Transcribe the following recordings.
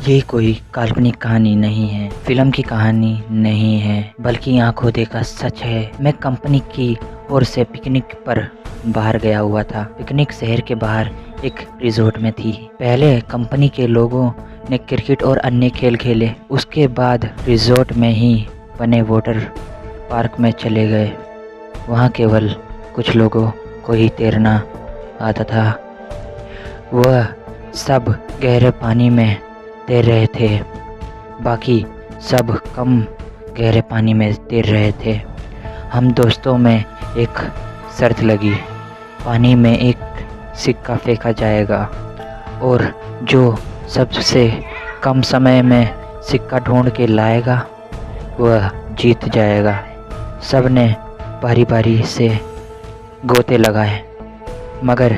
ये कोई काल्पनिक कहानी नहीं है, फिल्म की कहानी नहीं है, बल्कि आंखों देखा सच है। मैं कंपनी की ओर से पिकनिक पर बाहर गया हुआ था। पिकनिक शहर के बाहर एक रिजॉर्ट में थी। पहले कंपनी के लोगों ने क्रिकेट और अन्य खेल खेले। उसके बाद रिजॉर्ट में ही बने वाटर पार्क में चले गए। वहाँ केवल कुछ लोगों को ही तैरना आता था। वह सब गहरे पानी में तैर रहे थे, बाकी सब कम गहरे पानी में तैर रहे थे। हम दोस्तों में एक शर्त लगी, पानी में एक सिक्का फेंका जाएगा और जो सबसे कम समय में सिक्का ढूंढ के लाएगा वह जीत जाएगा। सब ने बारी बारी से गोते लगाए, मगर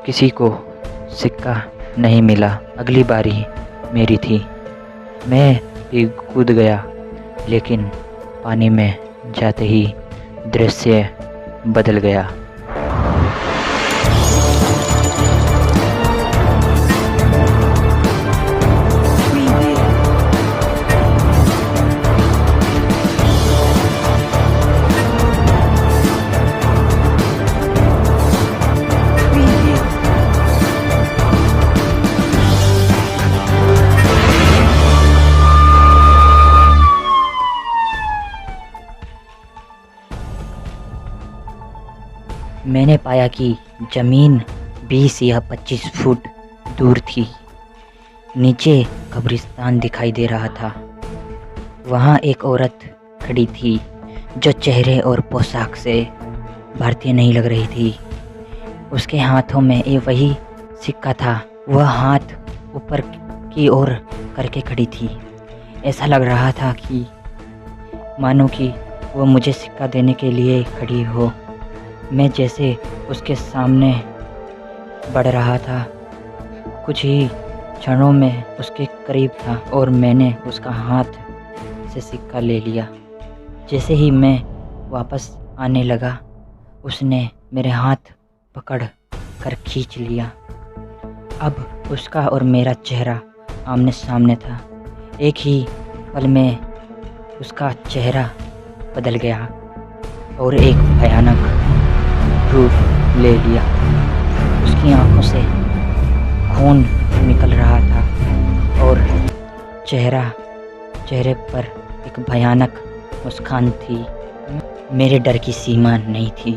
किसी को सिक्का नहीं मिला। अगली बारी मेरी थी। मैं भी कूद गया, लेकिन पानी में जाते ही दृश्य बदल गया। मैंने पाया कि ज़मीन 20 या 25 फुट दूर थी। नीचे कब्रिस्तान दिखाई दे रहा था। वहाँ एक औरत खड़ी थी जो चेहरे और पोशाक से भारतीय नहीं लग रही थी। उसके हाथों में एक वही सिक्का था। वह हाथ ऊपर की ओर करके खड़ी थी। ऐसा लग रहा था कि मानो कि वह मुझे सिक्का देने के लिए खड़ी हो। मैं जैसे उसके सामने बढ़ रहा था, कुछ ही क्षणों में उसके करीब था और मैंने उसका हाथ से सिक्का ले लिया। जैसे ही मैं वापस आने लगा, उसने मेरे हाथ पकड़ कर खींच लिया। अब उसका और मेरा चेहरा आमने सामने था। एक ही पल में उसका चेहरा बदल गया और एक भयानक रूप ले लिया। उसकी आंखों से खून निकल रहा था और चेहरे पर एक भयानक मुस्कान थी। मेरे डर की सीमा नहीं थी।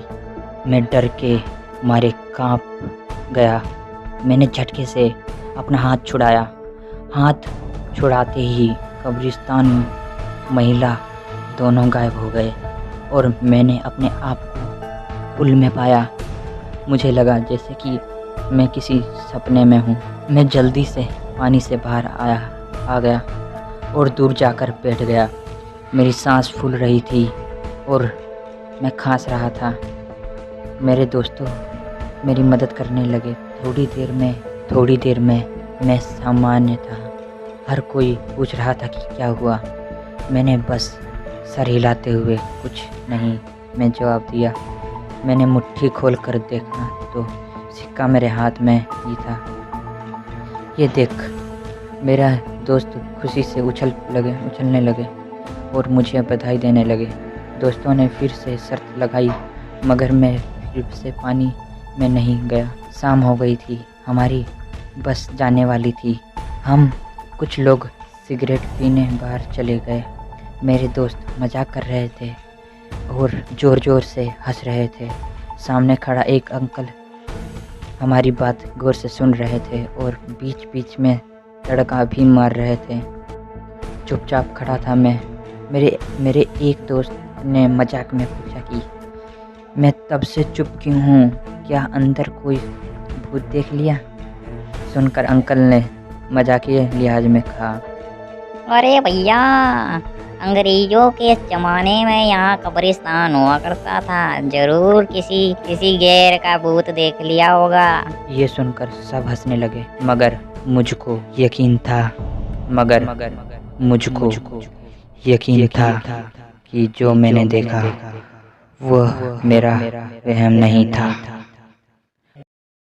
मैं डर के मारे कांप गया। मैंने झटके से अपना हाथ छुड़ाया। हाथ छुड़ाते ही कब्रिस्तान महिला दोनों गायब हो गए और मैंने अपने आप को पुल में पाया। मुझे लगा जैसे कि मैं किसी सपने में हूँ। मैं जल्दी से पानी से बाहर आ गया और दूर जाकर बैठ गया। मेरी सांस फूल रही थी और मैं खांस रहा था। मेरे दोस्तों मेरी मदद करने लगे। थोड़ी देर में मैं सामान्य था। हर कोई पूछ रहा था कि क्या हुआ। मैंने बस सर हिलाते हुए कुछ नहीं मैं जवाब दिया। मैंने मुट्ठी खोल कर देखा तो सिक्का मेरे हाथ में ही था। ये देख मेरा दोस्त खुशी से उछलने लगे और मुझे बधाई देने लगे। दोस्तों ने फिर से शर्त लगाई, मगर मैं फिर से पानी में नहीं गया। शाम हो गई थी। हमारी बस जाने वाली थी। हम कुछ लोग सिगरेट पीने बाहर चले गए। मेरे दोस्त मजाक कर रहे थे और ज़ोर ज़ोर से हंस रहे थे। सामने खड़ा एक अंकल हमारी बात गौर से सुन रहे थे और बीच बीच में तड़का भी मार रहे थे। चुपचाप खड़ा था मैं। मेरे एक दोस्त ने मजाक में पूछा कि मैं तब से चुप क्यों हूँ, क्या अंदर कोई भूत देख लिया? सुनकर अंकल ने मजाकिया लिहाज में कहा, अरे भैया, अंग्रेजों के ज़माने में यहाँ कब्रिस्तान हुआ करता था। जरूर किसी गैर का भूत देख लिया होगा। ये सुनकर सब हंसने लगे, मगर मुझको यकीन था कि जो मैंने देखा वह मेरा वहम नहीं था।